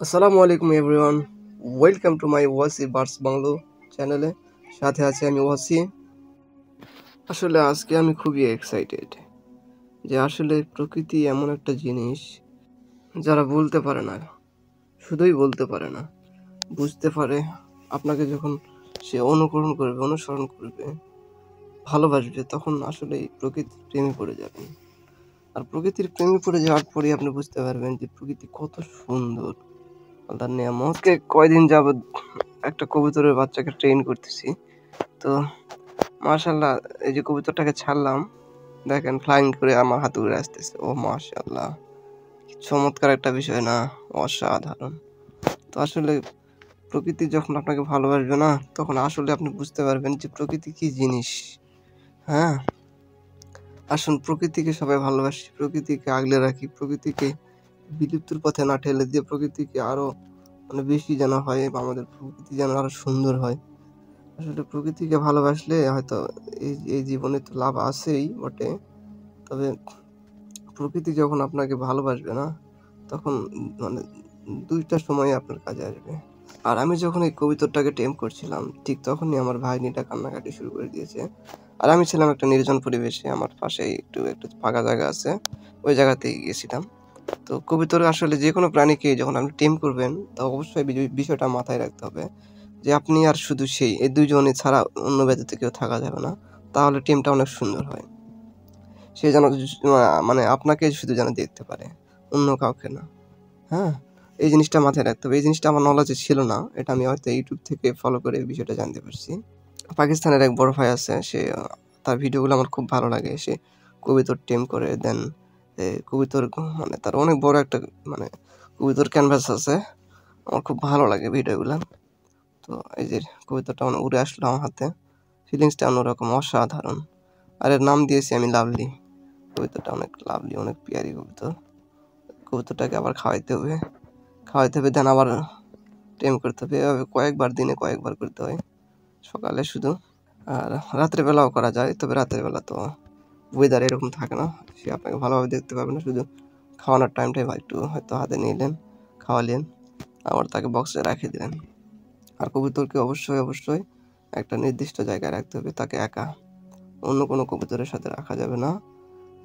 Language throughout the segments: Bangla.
আসসালামু আলাইকুম everyone, welcome to my Wasi birds bungalow চ্যানেলে। সাথে আছি আমি ওয়াসি। আসলে আজকে আমি খুবই এক্সাইটেড যে আসলে প্রকৃতি এমন একটা জিনিস যারা বলতে পারে না, শুধুই বলতে পারে না, বুঝতে পারে। আপনাকে যখন সে অনুকরণ করবে, অনুসরণ করবে, ভালোবাসবে, তখন আসলে এই প্রকৃতির প্রেমে পড়ে যাবেন। আর প্রকৃতির প্রেমে পড়ে যাওয়ার পরে আপনি বুঝতে পারবেন যে প্রকৃতি কত সুন্দর, আল্লাহর নেয়ামত। কয়দিন যাবত একটা কবুতরের বাচ্চাকে ট্রেন করতেছি, তো মাশাল্লাহ এই যে কবুতরটাকে ছাড়লাম, দেখেন ফ্লাইং করে আমার হাতে উড়ে আসতেছে। ও মাশাল্লাহ, কি চমৎকার একটা বিষয় না? অসাধারণ। তো আসলে প্রকৃতি যখন আপনাকে ভালোবাসবে না, তখন আসলে আপনি বুঝতে পারবেন যে প্রকৃতি কি জিনিস। হ্যাঁ, আসুন প্রকৃতিকে সবাই ভালোবাসি, প্রকৃতিকে আগলে রাখি, প্রকৃতিকে বিলুপ্তির পথে না ঠেলে দিয়ে প্রকৃতিকে আরো বেশি যেন হয়, বা আমাদের প্রকৃতি যেন আরো সুন্দর হয়। আসলে প্রকৃতিকে ভালোবাসলে হয়তো এই জীবনে তো লাভ আছেই বটে, তবে প্রকৃতি যখন আপনাকে ভালোবাসবে না, তখন মানে দুইটা সময় আপনার কাজে আসবে। আর আমি যখন এই কবুতরটাকে টেম করছিলাম, ঠিক তখনই আমার ভাগ্নিটা কান্নাকাটি শুরু করে দিয়েছে। আর আমি ছিলাম একটা নির্জন পরিবেশে, আমার পাশেই একটু ফাঁকা জায়গা আছে, ওই জায়গাতেই গিয়েছিলাম। তো কবুতর আসলে যে কোনো প্রাণীকে যখন আপনি টেম করবেন, তা অবশ্যই বিষয়টা মাথায় রাখতে হবে যে আপনি আর শুধু সেই এই দুইজনই ছাড়া অন্য ব্যতীত কেউ থাকা যাবে না। তাহলে টিমটা অনেক সুন্দর হয়। সে যেন মানে আপনাকে শুধু যেন দেখতে পারে, অন্য কাউকে না। হ্যাঁ, এই জিনিসটা মাথায় রাখতে হবে। এই জিনিসটা আমার নলেজে ছিল না, এটা আমি হয়তো ইউটিউব থেকে ফলো করে এই বিষয়টা জানতে পারছি। পাকিস্তানের এক বড় ভাই আছে, সে তার ভিডিওগুলো আমার খুব ভালো লাগে। সে কবুতর টেম করে দেন, কবুতর মানে তার অনেক বড় একটা মানে কবুতর ক্যানভাস আছে, আমার খুব ভালো লাগে ভিডিওগুলো। তো এই যে কবুতরটা উড়ে আসলো আমার হাতে, ফিলিংসটা অন্যরকম, অসাধারণ। আর এর নাম দিয়েছি আমি লাভলি। কবুতরটা অনেক লাভলি, অনেক পিয়ারি কবুতর। কবুতরটাকে আবার খাওয়াইতে হবে দেন আবার টেম করতে হবে। এভাবে দিনে কয়েকবার করতে হয়, সকালে শুধু। আর রাত্রে বেলাও করা যায়, তবে রাতের বেলা তো ওয়েদার এরকম থাকে না, সে আপনাকে ভালোভাবে দেখতে পাবে না। শুধু খাওয়ানোর টাইমটাই একটু হয়তো হাতে নিলেন, খাওয়ালেন, আবার তাকে বক্সে রেখে দিলেন। আর কবুতরকে অবশ্যই একটা নির্দিষ্ট জায়গায় রাখতে হবে, তাকে একা। অন্য কোনো কবুতরের সাথে রাখা যাবে না,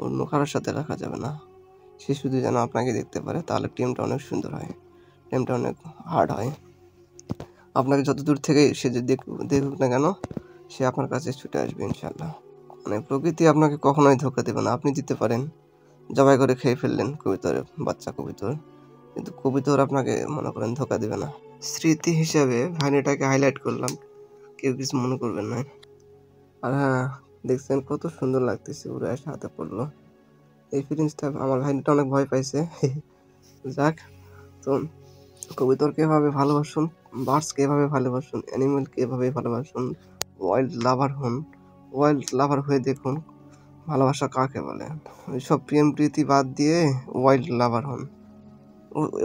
অন্য কারোর সাথে রাখা যাবে না। সে শুধু যেন আপনাকে দেখতে পারে, তাহলে টিমটা অনেক সুন্দর হয়, টিমটা অনেক হার্ড হয়। আপনাকে যত দূর থেকে সে যে দেখুক না কেন, সে আপনার কাছে ছুটে আসবে ইনশাল্লাহ। মানে প্রকৃতি আপনাকে কখনোই ধোঁকা দেবে না। আপনি দিতে পারেন, জবাই করে খেয়ে ফেললেন কবুতরের বাচ্চা কবুতর, কিন্তু কবুতর আপনাকে মনে করেন ধোঁকা দেবে না। স্মৃতি হিসাবে ভাইনেটাকে হাইলাইট করলাম, কেউ কিছু মনে করবেন না। আর হ্যাঁ, দেখছেন কত সুন্দর লাগতেছে, উড়ে এসে হাতে পড়লো। এই ফিলিংসটা আমার ভাইটা অনেক ভয় পাইছে। যাক, তো কবুতরকে এভাবে ভালোবাসুন, বার্ডসকে এভাবে ভালোবাসুন, অ্যানিমেলকে এভাবে ভালোবাসুন, ওয়াইল্ড লাভার হন, ওয়াইল্ড লাভার হয়ে দেখুন ভালোবাসা কাকে বলে। ওইসব প্রেম প্রীতি বাদ দিয়ে ওয়াইল্ড লাভার হন।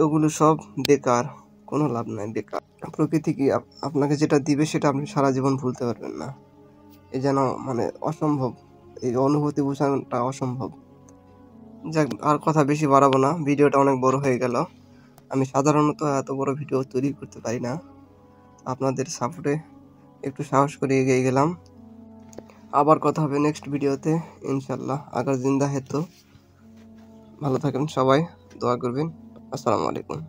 ওগুলো সব বেকার, কোনো লাভ নাই, বেকার। প্রকৃতি কি আপনাকে যেটা দিবে সেটা আপনি সারা জীবন ভুলতে পারবেন না। এই যেন অসম্ভব, এই অনুভূতি বোঝানোটা অসম্ভব। যাক, আর কথা বেশি বাড়াবো না, ভিডিওটা অনেক বড় হয়ে গেল। আমি সাধারণত এত বড় ভিডিও তৈরি করতে পারি না, আপনাদের সাপোর্টে একটু সাহস করে এগিয়ে গেলাম। আবার কথা হবে নেক্সট ভিডিওতে ইনশাল্লাহ। আগার জিন্দা হে তো। ভালো থাকেন সবাই, দোয়া করবেন। আসসালামু আলাইকুম।